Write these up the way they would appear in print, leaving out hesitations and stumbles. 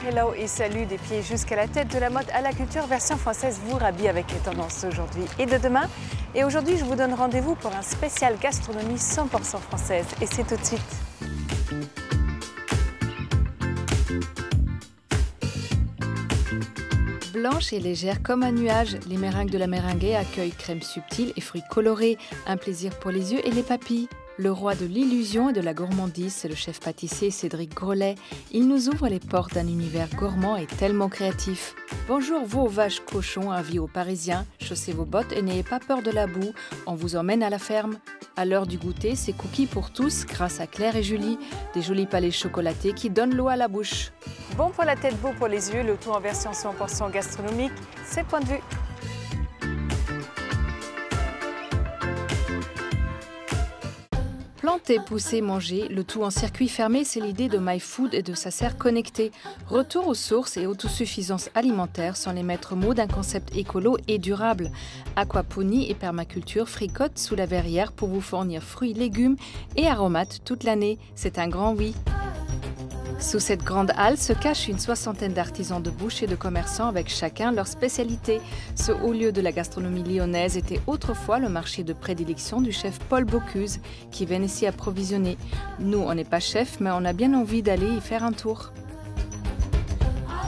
hello et salut des pieds jusqu'à la tête de la mode à la culture version française vous rhabille avec les tendances d'aujourd'hui et de demain. Et aujourd'hui, je vous donne rendez-vous pour un spécial gastronomie 100% française. Et c'est tout de suite. Blanches et légères comme un nuage, les meringues de la Meringuée accueillent crème subtile et fruits colorés, un plaisir pour les yeux et les papilles. Le roi de l'illusion et de la gourmandise, c'est le chef pâtissier Cédric Grolet. Il nous ouvre les portes d'un univers gourmand et tellement créatif. Bonjour vos vaches cochons, avis aux Parisiens. Chaussez vos bottes et n'ayez pas peur de la boue. On vous emmène à la ferme. À l'heure du goûter, c'est cookies pour tous grâce à Claire et Julie. Des jolis palais chocolatés qui donnent l'eau à la bouche. Bon pour la tête, beau pour les yeux, le tout en version 100% gastronomique. C'est Point de Vue. Planter, pousser, manger, le tout en circuit fermé, c'est l'idée de MyFood et de sa serre connectée. Retour aux sources et autosuffisance alimentaire sont les maîtres mots d'un concept écolo et durable. Aquaponie et permaculture fricotent sous la verrière pour vous fournir fruits, légumes et aromates toute l'année. C'est un grand oui. Sous cette grande halle se cache une soixantaine d'artisans de bouche et de commerçants avec chacun leur spécialité. Ce haut lieu de la gastronomie lyonnaise était autrefois le marché de prédilection du chef Paul Bocuse qui vient ici approvisionner. Nous, on n'est pas chef, mais on a bien envie d'aller y faire un tour.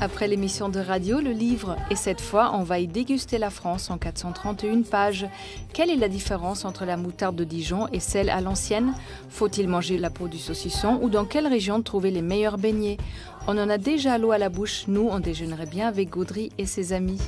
Après l'émission de radio, le livre. Et cette fois, on va y déguster la France en 431 pages. Quelle est la différence entre la moutarde de Dijon et celle à l'ancienne? Faut-il manger la peau du saucisson ou dans quelle région trouver les meilleurs beignets? On en a déjà l'eau à la bouche. Nous, on déjeunerait bien avec Gaudry et ses amis.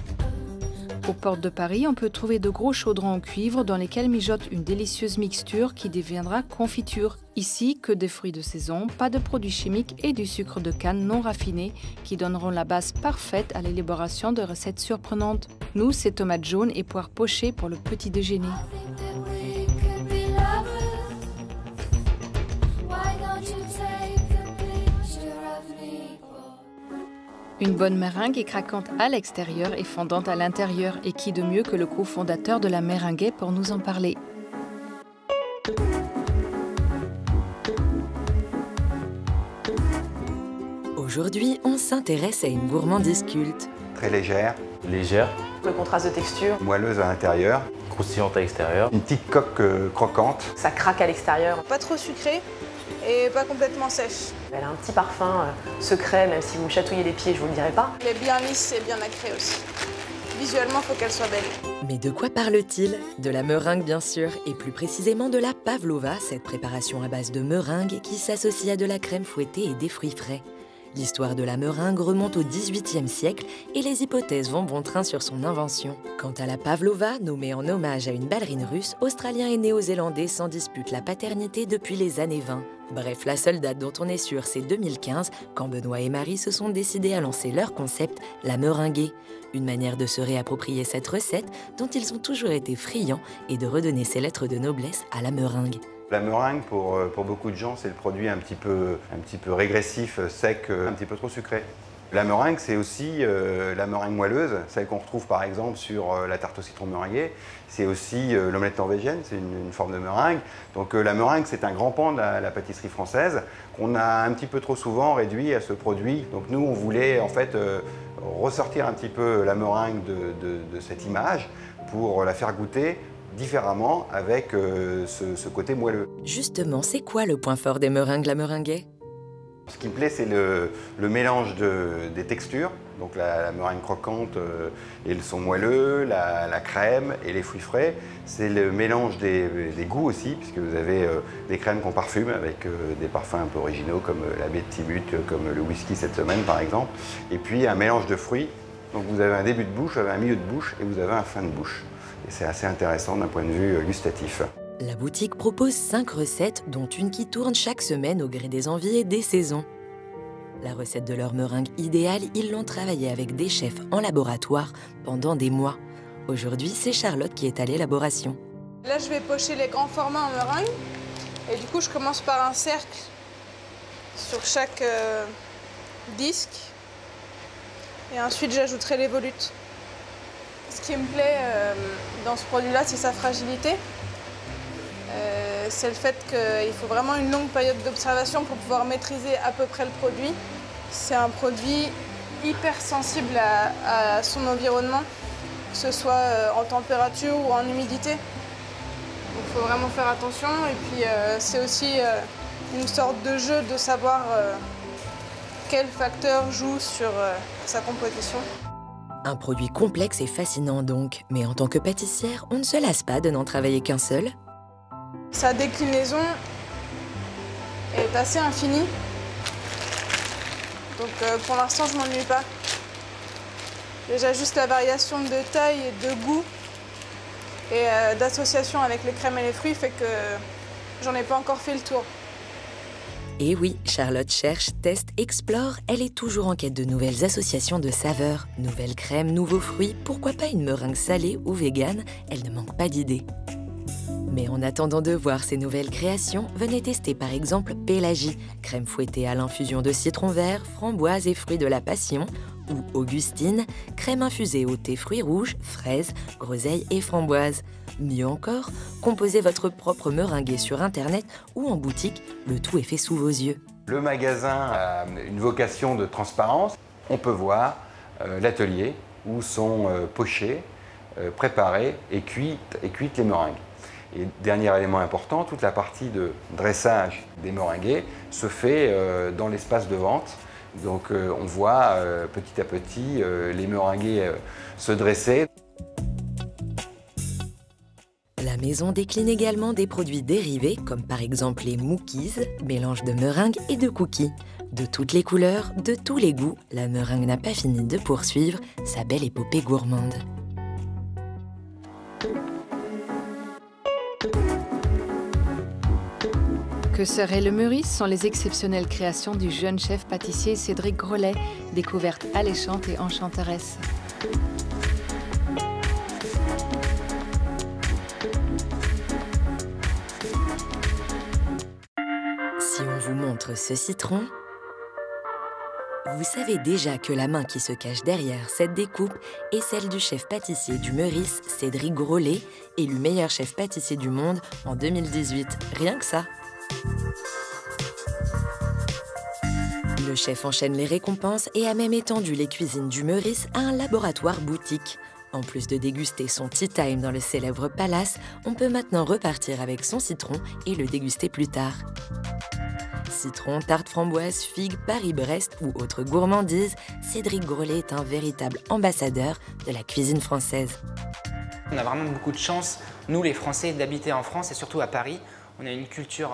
Aux portes de Paris, on peut trouver de gros chaudrons en cuivre dans lesquels mijote une délicieuse mixture qui deviendra confiture. Ici, que des fruits de saison, pas de produits chimiques et du sucre de canne non raffiné qui donneront la base parfaite à l'élaboration de recettes surprenantes. Nous, c'est tomates jaunes et poires pochées pour le petit déjeuner. Une bonne meringue est craquante à l'extérieur et fondante à l'intérieur. Et qui de mieux que le cofondateur de la Meringuée pour nous en parler? Aujourd'hui, on s'intéresse à une gourmandise culte. Très légère. Légère. Le contraste de texture. Moelleuse à l'intérieur. Croustillante à l'extérieur. Une petite coque croquante. Ça craque à l'extérieur. Pas trop sucré et pas complètement sèche. Elle a un petit parfum secret, même si vous me chatouillez les pieds, je vous le dirai pas. Elle est bien lisse et bien nacrée aussi. Visuellement, il faut qu'elle soit belle. Mais de quoi parle-t-il? De la meringue bien sûr, et plus précisément de la pavlova, cette préparation à base de meringue qui s'associe à de la crème fouettée et des fruits frais. L'histoire de la meringue remonte au XVIIIe siècle et les hypothèses vont bon train sur son invention. Quant à la pavlova, nommée en hommage à une ballerine russe, australien et néo-zélandais s'en disputent la paternité depuis les années 20. Bref, la seule date dont on est sûr, c'est 2015, quand Benoît et Marie se sont décidés à lancer leur concept, la meringuée. Une manière de se réapproprier cette recette dont ils ont toujours été friands et de redonner ses lettres de noblesse à la meringue. La meringue, pour beaucoup de gens, c'est le produit un petit peu régressif, sec, un petit peu trop sucré. La meringue, c'est aussi la meringue moelleuse, celle qu'on retrouve par exemple sur la tarte au citron meringuée. C'est aussi l'omelette norvégienne, c'est une forme de meringue. Donc la meringue, c'est un grand pan de la pâtisserie française qu'on a un petit peu trop souvent réduit à ce produit. Donc nous, on voulait en fait ressortir un petit peu la meringue de cette image pour la faire goûter différemment avec ce côté moelleux. Justement, c'est quoi le point fort des meringues, la meringuée? Ce qui me plaît, c'est le mélange des textures, donc la meringue croquante et le son moelleux, la crème et les fruits frais. C'est le mélange des goûts aussi, puisque vous avez des crèmes qu'on parfume avec des parfums un peu originaux comme la baie de Timut, comme le whisky cette semaine par exemple. Et puis un mélange de fruits. Donc vous avez un début de bouche, vous avez un milieu de bouche et vous avez un fin de bouche. Et c'est assez intéressant d'un point de vue gustatif. La boutique propose 5 recettes, dont une qui tourne chaque semaine au gré des envies et des saisons. La recette de leur meringue idéale, ils l'ont travaillée avec des chefs en laboratoire pendant des mois. Aujourd'hui, c'est Charlotte qui est à l'élaboration. Là, je vais pocher les grands formats en meringue. Et du coup, je commence par un cercle sur chaque disque. Et ensuite, j'ajouterai les volutes. Ce qui me plaît dans ce produit-là, c'est sa fragilité. C'est le fait qu'il faut vraiment une longue période d'observation pour pouvoir maîtriser à peu près le produit. C'est un produit hyper sensible à son environnement, que ce soit en température ou en humidité. Donc il faut vraiment faire attention. Et puis c'est aussi une sorte de jeu de savoir quel facteur joue sur sa composition. Un produit complexe et fascinant donc, mais en tant que pâtissière, on ne se lasse pas de n'en travailler qu'un seul. Sa déclinaison est assez infinie. Donc pour l'instant, je ne m'ennuie pas. Déjà juste la variation de taille et de goût et d'association avec les crèmes et les fruits fait que j'en ai pas encore fait le tour. Et oui, Charlotte cherche, teste, explore, elle est toujours en quête de nouvelles associations de saveurs, nouvelles crèmes, nouveaux fruits, pourquoi pas une meringue salée ou végane, elle ne manque pas d'idées. Mais en attendant de voir ces nouvelles créations, venez tester par exemple Pélagie, crème fouettée à l'infusion de citron vert, framboise et fruits de la passion, ou Augustine, crème infusée au thé fruits rouges, fraises, groseilles et framboises. Mieux encore, composez votre propre meringue sur Internet ou en boutique, le tout est fait sous vos yeux. Le magasin a une vocation de transparence. On peut voir l'atelier où sont pochées, préparées et cuites les meringues. Et dernier élément important, toute la partie de dressage des meringues se fait dans l'espace de vente. Donc on voit petit à petit les meringues se dresser. La maison décline également des produits dérivés, comme par exemple les mookies, mélange de meringues et de cookies. De toutes les couleurs, de tous les goûts, la meringue n'a pas fini de poursuivre sa belle épopée gourmande. Que serait le Meurice sans les exceptionnelles créations du jeune chef pâtissier Cédric Grolet, découverte alléchante et enchanteresse. Si on vous montre ce citron, vous savez déjà que la main qui se cache derrière cette découpe est celle du chef pâtissier du Meurice, Cédric Grolet, élu meilleur chef pâtissier du monde en 2018. Rien que ça. Le chef enchaîne les récompenses et a même étendu les cuisines du Meurice à un laboratoire boutique. En plus de déguster son tea time dans le célèbre palace, on peut maintenant repartir avec son citron et le déguster plus tard. Citron, tarte framboise, figue, Paris-Brest ou autres gourmandises, Cédric Grolet est un véritable ambassadeur de la cuisine française. On a vraiment beaucoup de chance, nous les Français, d'habiter en France et surtout à Paris. On a une culture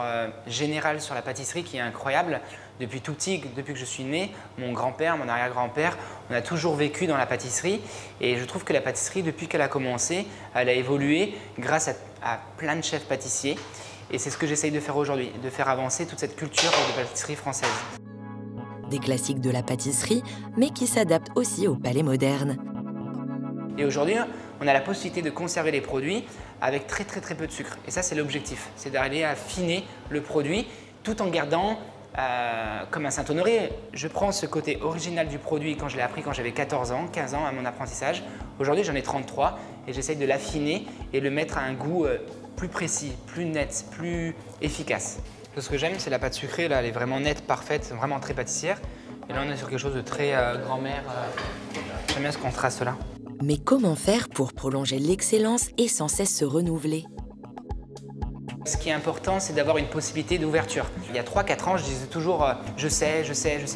générale sur la pâtisserie qui est incroyable. Depuis tout petit, depuis que je suis né, mon grand-père, mon arrière-grand-père, on a toujours vécu dans la pâtisserie. Et je trouve que la pâtisserie, depuis qu'elle a commencé, elle a évolué grâce à plein de chefs pâtissiers. Et c'est ce que j'essaye de faire aujourd'hui, de faire avancer toute cette culture de pâtisserie française. Des classiques de la pâtisserie, mais qui s'adaptent aussi au palais moderne. Et aujourd'hui, on a la possibilité de conserver les produits avec très peu de sucre. Et ça, c'est l'objectif, c'est d'aller affiner le produit tout en gardant, comme un Saint-Honoré, je prends ce côté original du produit quand je l'ai appris quand j'avais 14 ans, 15 ans à mon apprentissage. Aujourd'hui, j'en ai 33 et j'essaye de l'affiner et le mettre à un goût plus précis, plus net, plus efficace. Ce que j'aime, c'est la pâte sucrée, là, elle est vraiment nette, parfaite, vraiment très pâtissière. Et là, on est sur quelque chose de très grand-mère. J'aime bien ce contraste-là. Mais comment faire pour prolonger l'excellence et sans cesse se renouveler ? Ce qui est important, c'est d'avoir une possibilité d'ouverture. Il y a 3-4 ans, je disais toujours je sais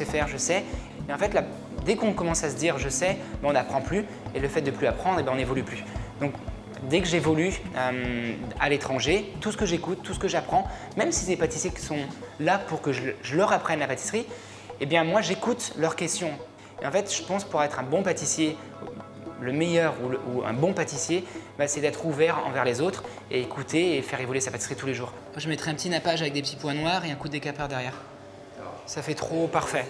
faire, je sais. Et en fait, là, dès qu'on commence à se dire je sais, ben, on n'apprend plus. Et le fait de ne plus apprendre, ben, on n'évolue plus. Donc, dès que j'évolue à l'étranger, tout ce que j'écoute, tout ce que j'apprends, même si c'est des pâtissiers qui sont là pour que je leur apprenne la pâtisserie, eh bien moi, j'écoute leurs questions. Et en fait, je pense pour être un bon pâtissier, le meilleur ou un bon pâtissier, bah, c'est d'être ouvert envers les autres et écouter et faire évoluer sa pâtisserie tous les jours. Moi, je mettrais un petit nappage avec des petits points noirs et un coup de décapeur derrière. Ça fait trop parfait.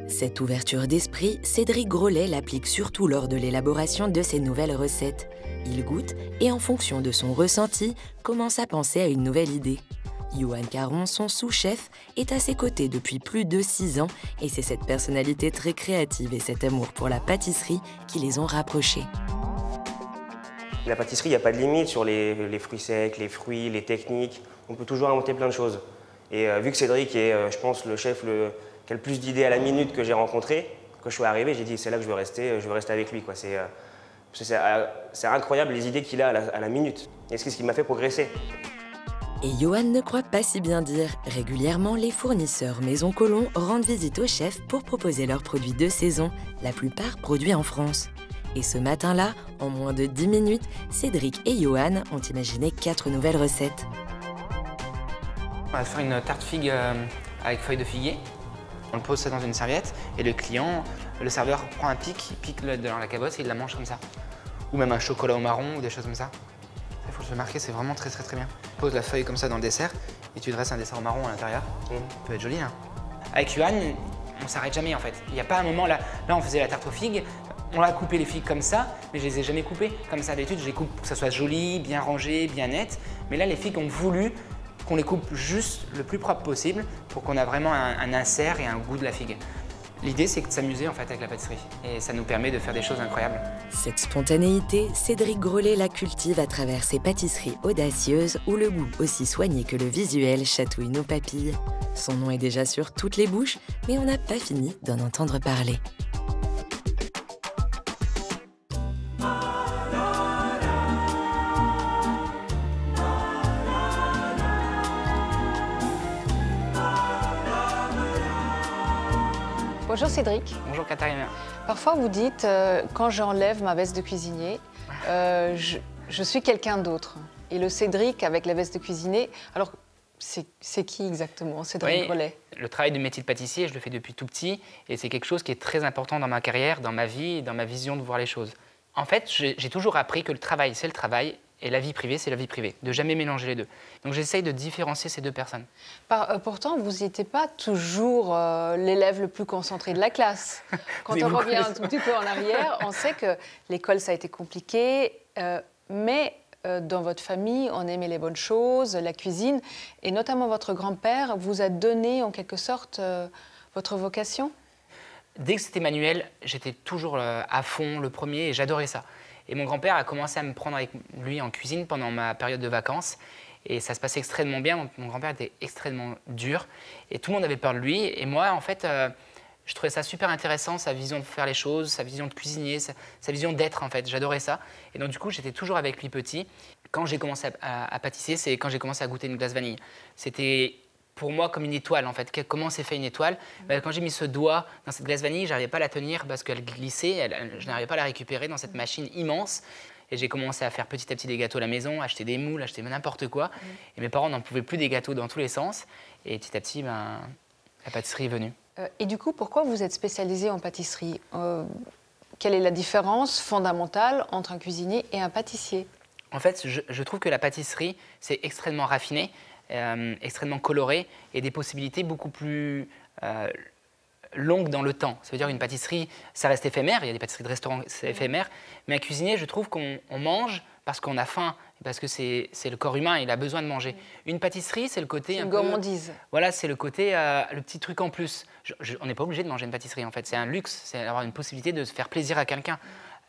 Cette ouverture d'esprit, Cédric Grolet l'applique surtout lors de l'élaboration de ses nouvelles recettes. Il goûte et en fonction de son ressenti, commence à penser à une nouvelle idée. Johan Caron, son sous-chef, est à ses côtés depuis plus de 6 ans et c'est cette personnalité très créative et cet amour pour la pâtisserie qui les ont rapprochés. La pâtisserie, il n'y a pas de limite sur les fruits secs, les fruits, les techniques. On peut toujours inventer plein de choses. Et vu que Cédric est, je pense, le chef qui a le plus d'idées à la minute que j'ai rencontré, Quand je suis arrivé, j'ai dit c'est là que je veux rester avec lui, quoi. C'est incroyable les idées qu'il a à la minute. Et c'est ce qui m'a fait progresser. Et Johan ne croit pas si bien dire. Régulièrement, les fournisseurs Maison Colomb rendent visite au chef pour proposer leurs produits de saison, la plupart produits en France. Et ce matin-là, en moins de 10 minutes, Cédric et Johan ont imaginé 4 nouvelles recettes. On va faire une tarte figue avec feuilles de figuier. On le pose ça dans une serviette et le serveur prend un pic, il pique dans la cabosse et il la mange comme ça. Ou même un chocolat au marron ou des choses comme ça. Il faut se le marquer, c'est vraiment très très bien. Tu poses la feuille comme ça dans le dessert et tu dresses un dessert au marron à l'intérieur. Ça peut être joli, hein. Avec Johan, on s'arrête jamais en fait. Il n'y a pas un moment là on faisait la tarte aux figues, on a coupé les figues comme ça, mais je les ai jamais coupées comme ça. D'habitude, je les coupe pour que ça soit joli, bien rangé, bien net. Mais là, les figues ont voulu qu'on les coupe juste le plus propre possible pour qu'on ait vraiment un insert et un goût de la figue. L'idée, c'est de s'amuser en fait avec la pâtisserie et ça nous permet de faire des choses incroyables. Cette spontanéité, Cédric Grolet la cultive à travers ses pâtisseries audacieuses où le goût, aussi soigné que le visuel, chatouille nos papilles. Son nom est déjà sur toutes les bouches, mais on n'a pas fini d'en entendre parler. Bonjour Cédric. Bonjour Katharina. Parfois vous dites, quand j'enlève ma veste de cuisinier, je suis quelqu'un d'autre. Et le Cédric avec la veste de cuisinier, alors c'est qui exactement, Cédric Grolet? Le travail de métier de pâtissier, je le fais depuis tout petit et c'est quelque chose qui est très important dans ma carrière, dans ma vie et dans ma vision de voir les choses. En fait, j'ai toujours appris que le travail, c'est le travail et la vie privée, c'est la vie privée, de jamais mélanger les deux. Donc j'essaye de différencier ces deux personnes. Pourtant, vous n'étiez pas toujours l'élève le plus concentré de la classe. Quand on revient un tout petit peu en arrière, on sait que l'école, ça a été compliqué, mais dans votre famille, on aimait les bonnes choses, la cuisine, et notamment votre grand-père vous a donné en quelque sorte votre vocation. Dès que c'était manuel, j'étais toujours à fond, le premier, et j'adorais ça. Et mon grand-père a commencé à me prendre avec lui en cuisine pendant ma période de vacances. Et ça se passait extrêmement bien. Mon grand-père était extrêmement dur. Et tout le monde avait peur de lui. Et moi, en fait, je trouvais ça super intéressant, sa vision de faire les choses, sa vision de cuisiner, sa vision d'être, en fait. J'adorais ça. Et donc, du coup, j'étais toujours avec lui petit. Quand j'ai commencé à pâtisser, c'est quand j'ai commencé à goûter une glace vanille. C'était pour moi comme une étoile, en fait. Comment s'est fait une étoile? Quand j'ai mis ce doigt dans cette glace vanille, je n'arrivais pas à la tenir parce qu'elle glissait. Je n'arrivais pas à la récupérer dans cette machine immense. Et j'ai commencé à faire petit à petit des gâteaux à la maison, acheter des moules, acheter n'importe quoi. Et mes parents n'en pouvaient plus des gâteaux dans tous les sens. Et petit à petit, la pâtisserie est venue. Et du coup, pourquoi vous êtes spécialisé en pâtisserie? Quelle est la différence fondamentale entre un cuisinier et un pâtissier? En fait, je trouve que la pâtisserie, c'est extrêmement raffiné, extrêmement coloré et des possibilités beaucoup plus longue dans le temps. Ça veut dire une pâtisserie, ça reste éphémère, il y a des pâtisseries de restaurants, c'est éphémère, mais un cuisinier, je trouve qu'on mange parce qu'on a faim, parce que c'est le corps humain, il a besoin de manger. Une pâtisserie, c'est le côté un peu... gourmandise. Voilà, c'est le côté, le petit truc en plus. On n'est pas obligé de manger une pâtisserie, en fait. C'est un luxe, c'est avoir une possibilité de se faire plaisir à quelqu'un.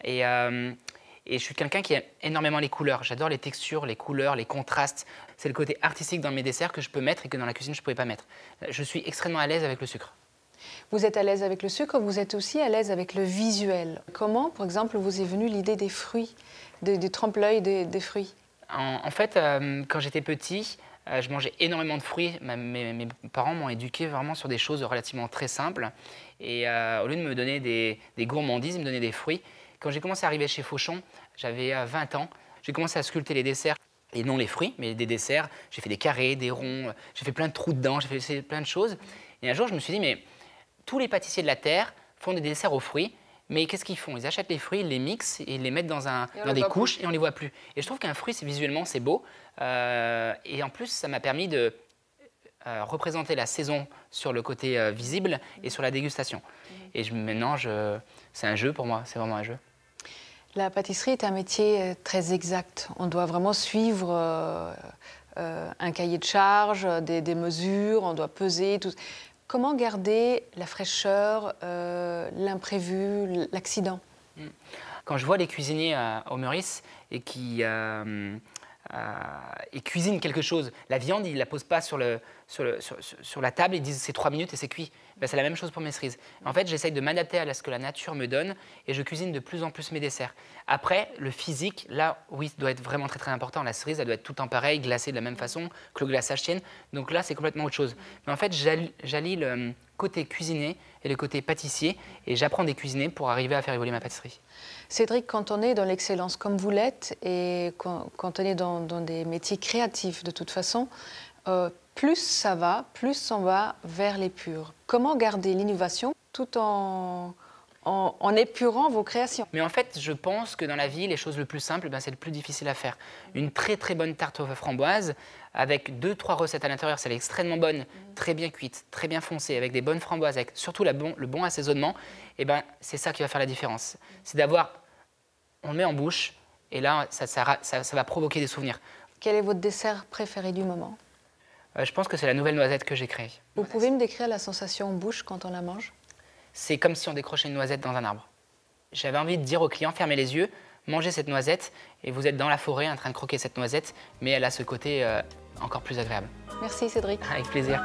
Et je suis quelqu'un qui aime énormément les couleurs. J'adore les textures, les couleurs, les contrastes. C'est le côté artistique dans mes desserts que je peux mettre et que dans la cuisine, je ne pouvais pas mettre. Je suis extrêmement à l'aise avec le sucre. Vous êtes à l'aise avec le sucre, vous êtes aussi à l'aise avec le visuel. Comment, par exemple, vous est venue l'idée des fruits, de trempe-l'œil des fruits? En fait, quand j'étais petit, je mangeais énormément de fruits. Mes parents m'ont éduqué vraiment sur des choses relativement très simples. Et au lieu de me donner des gourmandises, ils me donnaient des fruits. Quand j'ai commencé à arriver chez Fauchon, j'avais 20 ans, j'ai commencé à sculpter les desserts. Et non les fruits, mais des desserts. J'ai fait des carrés, des ronds, j'ai fait plein de trous dedans, j'ai fait plein de choses. Et un jour, je me suis dit, mais tous les pâtissiers de la Terre font des desserts aux fruits, mais qu'est-ce qu'ils font? Ils achètent les fruits, ils les mixent et ils les mettent dans des couches et on ne les voit plus. Et je trouve qu'un fruit, visuellement, c'est beau. Et en plus, ça m'a permis de représenter la saison sur le côté visible et sur la dégustation. Et maintenant, c'est un jeu pour moi, c'est vraiment un jeu. La pâtisserie est un métier très exact. On doit vraiment suivre un cahier de charges, des mesures, on doit peser, tout. Comment garder la fraîcheur, l'imprévu, l'accident? Quand je vois les cuisiniers au Meurice et qui et cuisine quelque chose. La viande, ils ne la posent pas sur la table, ils disent c'est 3 minutes et c'est cuit. Ben, c'est la même chose pour mes cerises. En fait, j'essaye de m'adapter à ce que la nature me donne et je cuisine de plus en plus mes desserts. Après, le physique, là, oui, doit être vraiment très très important. La cerise, elle doit être tout le temps pareil, glacée de la même façon que le glaçage tienne. Donc là, c'est complètement autre chose. Mais en fait, j'allie le côté cuisinier et le côté pâtissier et j'apprends des cuisiniers pour arriver à faire évoluer ma pâtisserie. Cédric, quand on est dans l'excellence comme vous l'êtes et quand on est dans des métiers créatifs de toute façon, plus ça va, plus on va vers l'épure. Comment garder l'innovation tout en épurant vos créations? Mais en fait, je pense que dans la vie, les choses les plus simples, c'est le plus difficile à faire. Une très très bonne tarte aux framboises, avec 2-3 recettes à l'intérieur, c'est extrêmement bonne, très bien cuite, très bien foncée, avec des bonnes framboises, avec surtout le bon assaisonnement, et c'est ça qui va faire la différence. C'est d'avoir, on le met en bouche, et là, ça va provoquer des souvenirs. Quel est votre dessert préféré du moment? Je pense que c'est la nouvelle noisette que j'ai créée. Vous pouvez me décrire la sensation en bouche quand on la mange? C'est comme si on décrochait une noisette dans un arbre. J'avais envie de dire aux clients, fermez les yeux, mangez cette noisette, et vous êtes dans la forêt en train de croquer cette noisette, mais elle a ce côté encore plus agréable. Merci Cédric. Avec plaisir.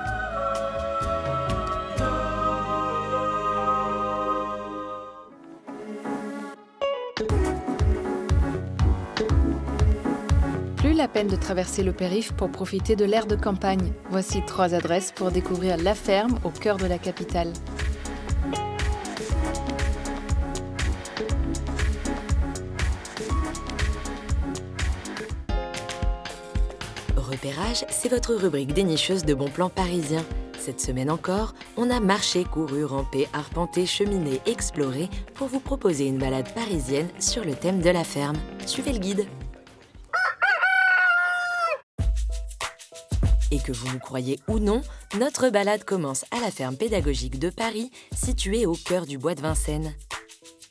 Plus la peine de traverser le périph' pour profiter de l'air de campagne. Voici 3 adresses pour découvrir la ferme au cœur de la capitale. Repérage, c'est votre rubrique dénicheuse de bons plans parisiens. Cette semaine encore, on a marché, couru, rampé, arpenté, cheminé, exploré pour vous proposer une balade parisienne sur le thème de la ferme. Suivez le guide. Et que vous nous croyez ou non, notre balade commence à la ferme pédagogique de Paris, située au cœur du bois de Vincennes.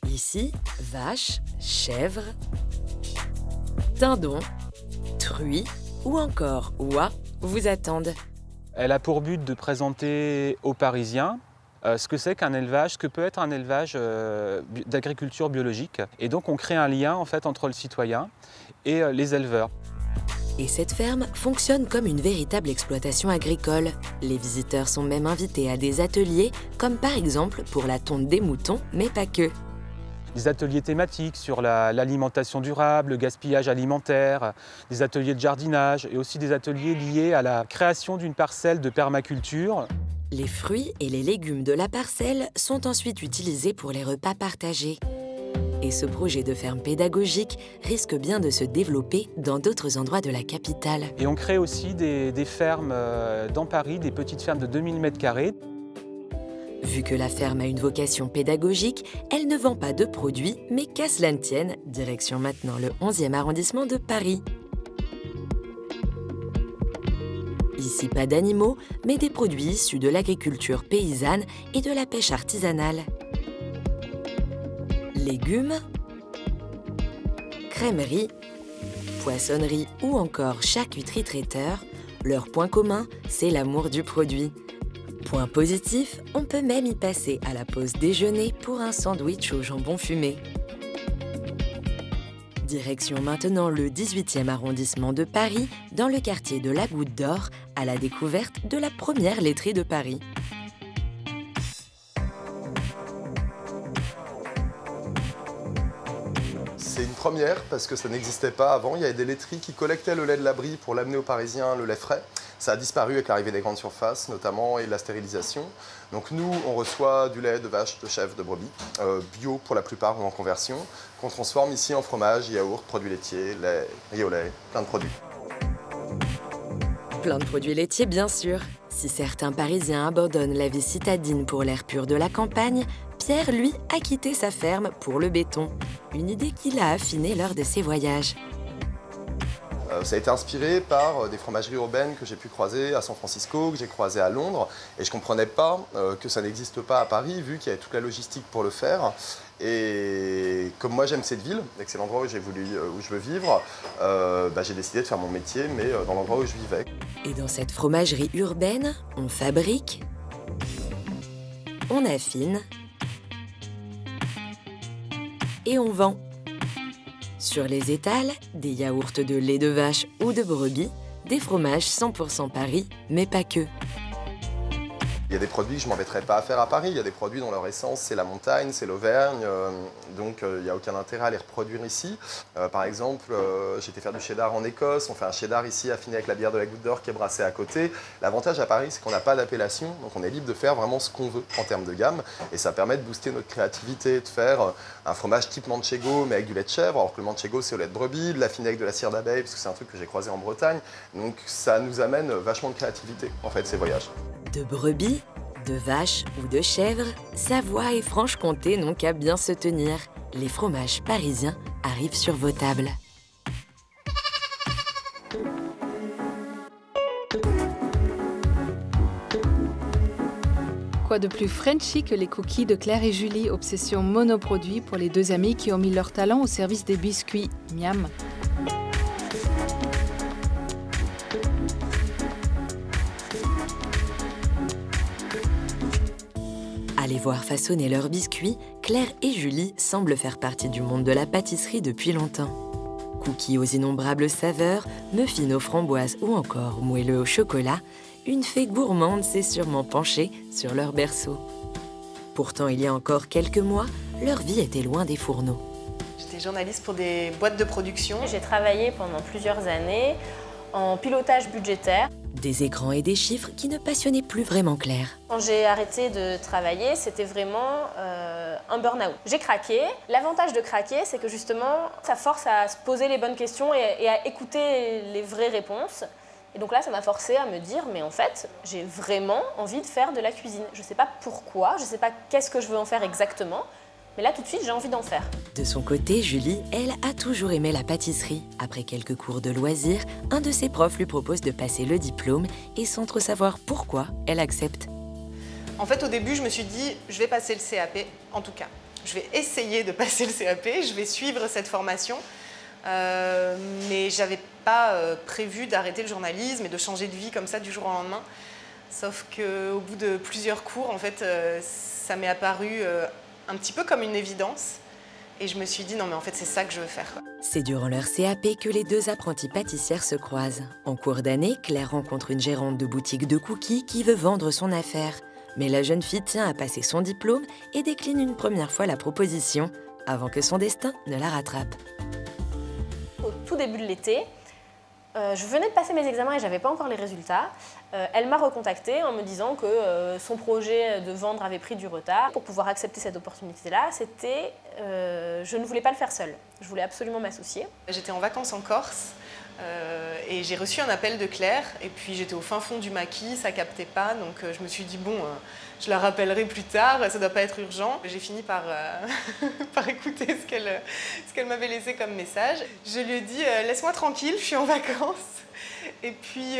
Ici, vaches, chèvres, dindons, truies ou encore oies vous attendent. Elle a pour but de présenter aux Parisiens ce que c'est qu'un élevage, ce que peut être un élevage d'agriculture biologique. Et donc on crée un lien en fait entre le citoyen et les éleveurs. Et cette ferme fonctionne comme une véritable exploitation agricole. Les visiteurs sont même invités à des ateliers, comme par exemple pour la tonte des moutons, mais pas que. Des ateliers thématiques sur l'alimentation durable, le gaspillage alimentaire, des ateliers de jardinage et aussi des ateliers liés à la création d'une parcelle de permaculture. Les fruits et les légumes de la parcelle sont ensuite utilisés pour les repas partagés. Et ce projet de ferme pédagogique risque bien de se développer dans d'autres endroits de la capitale. Et on crée aussi des fermes dans Paris, des petites fermes de 2000 m². Vu que la ferme a une vocation pédagogique, elle ne vend pas de produits, mais qu'à cela ne tienne, direction maintenant le 11e arrondissement de Paris. Ici, pas d'animaux, mais des produits issus de l'agriculture paysanne et de la pêche artisanale. Légumes, crèmerie, poissonnerie ou encore charcuterie traiteur, leur point commun, c'est l'amour du produit. Point positif, on peut même y passer à la pause déjeuner pour un sandwich au jambon fumé. Direction maintenant le 18e arrondissement de Paris, dans le quartier de la Goutte d'Or, à la découverte de la première laiterie de Paris. C'est une première parce que ça n'existait pas avant. Il y avait des laiteries qui collectaient le lait de la brie pour l'amener aux Parisiens, le lait frais. Ça a disparu avec l'arrivée des grandes surfaces notamment et de la stérilisation. Donc nous, on reçoit du lait de vache, de chèvre, de brebis, bio pour la plupart ou en conversion, qu'on transforme ici en fromage, yaourt, produits laitiers, lait, riz au lait, plein de produits. Plein de produits laitiers, bien sûr. Si certains Parisiens abandonnent la vie citadine pour l'air pur de la campagne, Pierre, lui, a quitté sa ferme pour le béton. Une idée qu'il a affinée lors de ses voyages. Ça a été inspiré par des fromageries urbaines que j'ai pu croiser à San Francisco, que j'ai croisé à Londres. Et je ne comprenais pas que ça n'existe pas à Paris, vu qu'il y avait toute la logistique pour le faire. Et comme moi j'aime cette ville, et que c'est l'endroit où je veux vivre, j'ai décidé de faire mon métier, mais dans l'endroit où je vivais. Et dans cette fromagerie urbaine, on fabrique, on affine et on vend. Sur les étals, des yaourts de lait de vache ou de brebis, des fromages 100% Paris, mais pas que. Il y a des produits que je ne m'embêterais pas à faire à Paris. Il y a des produits dont leur essence, c'est la montagne, c'est l'Auvergne. Donc, il n'y a aucun intérêt à les reproduire ici. Par exemple, j'ai été faire du cheddar en Écosse. On fait un cheddar ici affiné avec la bière de la Goutte d'Or qui est brassée à côté. L'avantage à Paris, c'est qu'on n'a pas d'appellation. Donc, on est libre de faire vraiment ce qu'on veut en termes de gamme. Et ça permet de booster notre créativité, de faire un fromage type manchego, mais avec du lait de chèvre. Alors que le manchego, c'est au lait de brebis, de l'affiner avec de la cire d'abeille, parce que c'est un truc que j'ai croisé en Bretagne. Donc, ça nous amène vachement de créativité, en fait, ces voyages. De brebis, de vaches ou de chèvres, Savoie et Franche-Comté n'ont qu'à bien se tenir. Les fromages parisiens arrivent sur vos tables. Quoi de plus Frenchy que les cookies de Claire et Julie, obsession monoproduit pour les deux amies qui ont mis leur talent au service des biscuits. Miam. À les voir façonner leurs biscuits, Claire et Julie semblent faire partie du monde de la pâtisserie depuis longtemps. Cookies aux innombrables saveurs, muffins aux framboises ou encore moelleux au chocolat, une fée gourmande s'est sûrement penchée sur leur berceau. Pourtant, il y a encore quelques mois, leur vie était loin des fourneaux. J'étais journaliste pour des boîtes de production. J'ai travaillé pendant plusieurs années en pilotage budgétaire. Des écrans et des chiffres qui ne passionnaient plus vraiment Claire. Quand j'ai arrêté de travailler, c'était vraiment un burn-out. J'ai craqué. L'avantage de craquer, c'est que justement, ça force à se poser les bonnes questions et à écouter les vraies réponses. Et donc là, ça m'a forcé à me dire, mais en fait, j'ai vraiment envie de faire de la cuisine. Je ne sais pas pourquoi, je ne sais pas qu'est-ce que je veux en faire exactement, mais là, tout de suite, j'ai envie d'en faire. De son côté, Julie, elle, a toujours aimé la pâtisserie. Après quelques cours de loisirs, un de ses profs lui propose de passer le diplôme et sans trop savoir pourquoi, elle accepte. En fait, au début, je me suis dit, je vais passer le CAP, en tout cas. Je vais essayer de passer le CAP, je vais suivre cette formation. Mais je n'avais pas prévu d'arrêter le journalisme et de changer de vie comme ça du jour au lendemain. Sauf qu'au bout de plusieurs cours, en fait, ça m'est apparu un petit peu comme une évidence. Et je me suis dit, non mais en fait, c'est ça que je veux faire. C'est durant leur CAP que les deux apprenties pâtissières se croisent. En cours d'année, Claire rencontre une gérante de boutique de cookies qui veut vendre son affaire. Mais la jeune fille tient à passer son diplôme et décline une première fois la proposition, avant que son destin ne la rattrape. Au tout début de l'été, je venais de passer mes examens et je n'avais pas encore les résultats. Elle m'a recontactée en me disant que son projet de vendre avait pris du retard. Pour pouvoir accepter cette opportunité-là, je ne voulais pas le faire seule. Je voulais absolument m'associer. J'étais en vacances en Corse et j'ai reçu un appel de Claire. Et puis j'étais au fin fond du maquis, ça captait pas. Donc je me suis dit, bon, je la rappellerai plus tard, ça ne doit pas être urgent. J'ai fini par écouter ce qu'elle m'avait laissé comme message. Je lui ai dit, laisse-moi tranquille, je suis en vacances. Et puis,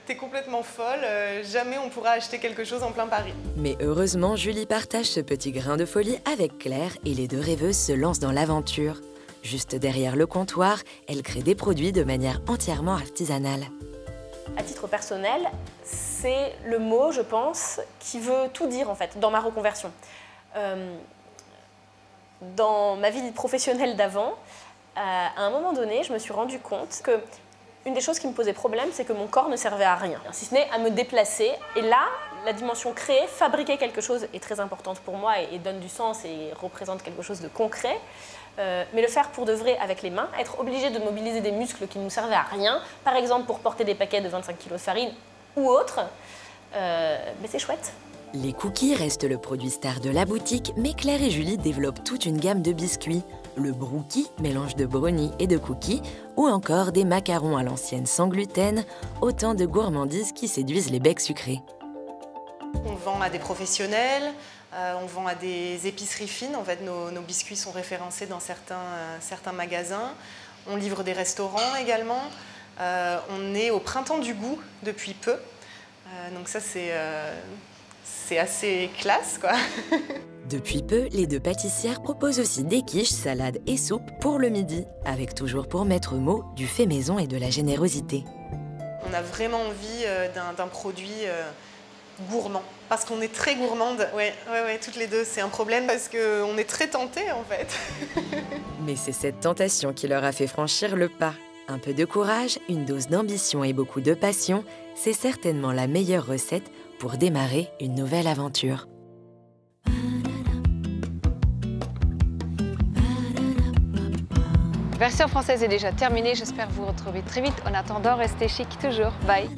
t'es complètement folle, jamais on pourra acheter quelque chose en plein Paris. Mais heureusement, Julie partage ce petit grain de folie avec Claire et les deux rêveuses se lancent dans l'aventure. Juste derrière le comptoir, elle crée des produits de manière entièrement artisanale. À titre personnel, c'est le mot, je pense, qui veut tout dire en fait, dans ma reconversion. Dans ma vie professionnelle d'avant, à un moment donné, je me suis rendu compte que une des choses qui me posait problème, c'est que mon corps ne servait à rien, si ce n'est à me déplacer. Et là, la dimension créer, fabriquer quelque chose est très importante pour moi et donne du sens et représente quelque chose de concret. Mais le faire pour de vrai avec les mains, être obligé de mobiliser des muscles qui ne nous servaient à rien, par exemple pour porter des paquets de 25 kg de farine ou autre, mais c'est chouette. Les cookies restent le produit star de la boutique, mais Claire et Julie développent toute une gamme de biscuits. Le brookie, mélange de brownie et de cookies, ou encore des macarons à l'ancienne sans gluten, autant de gourmandises qui séduisent les becs sucrés. On vend à des professionnels, on vend à des épiceries fines. En fait, nos biscuits sont référencés dans certains magasins. On livre des restaurants également. On est au Printemps du Goût depuis peu. Donc ça, c'est assez classe, quoi. Depuis peu, les deux pâtissières proposent aussi des quiches, salades et soupes pour le midi, avec toujours pour maître mot du fait maison et de la générosité. On a vraiment envie d'un produit gourmand. Parce qu'on est très gourmande, ouais, toutes les deux. C'est un problème parce qu'on est très tentés en fait. Mais c'est cette tentation qui leur a fait franchir le pas. Un peu de courage, une dose d'ambition et beaucoup de passion, c'est certainement la meilleure recette pour démarrer une nouvelle aventure. Version française est déjà terminée, j'espère vous retrouver très vite. En attendant, restez chic toujours. Bye.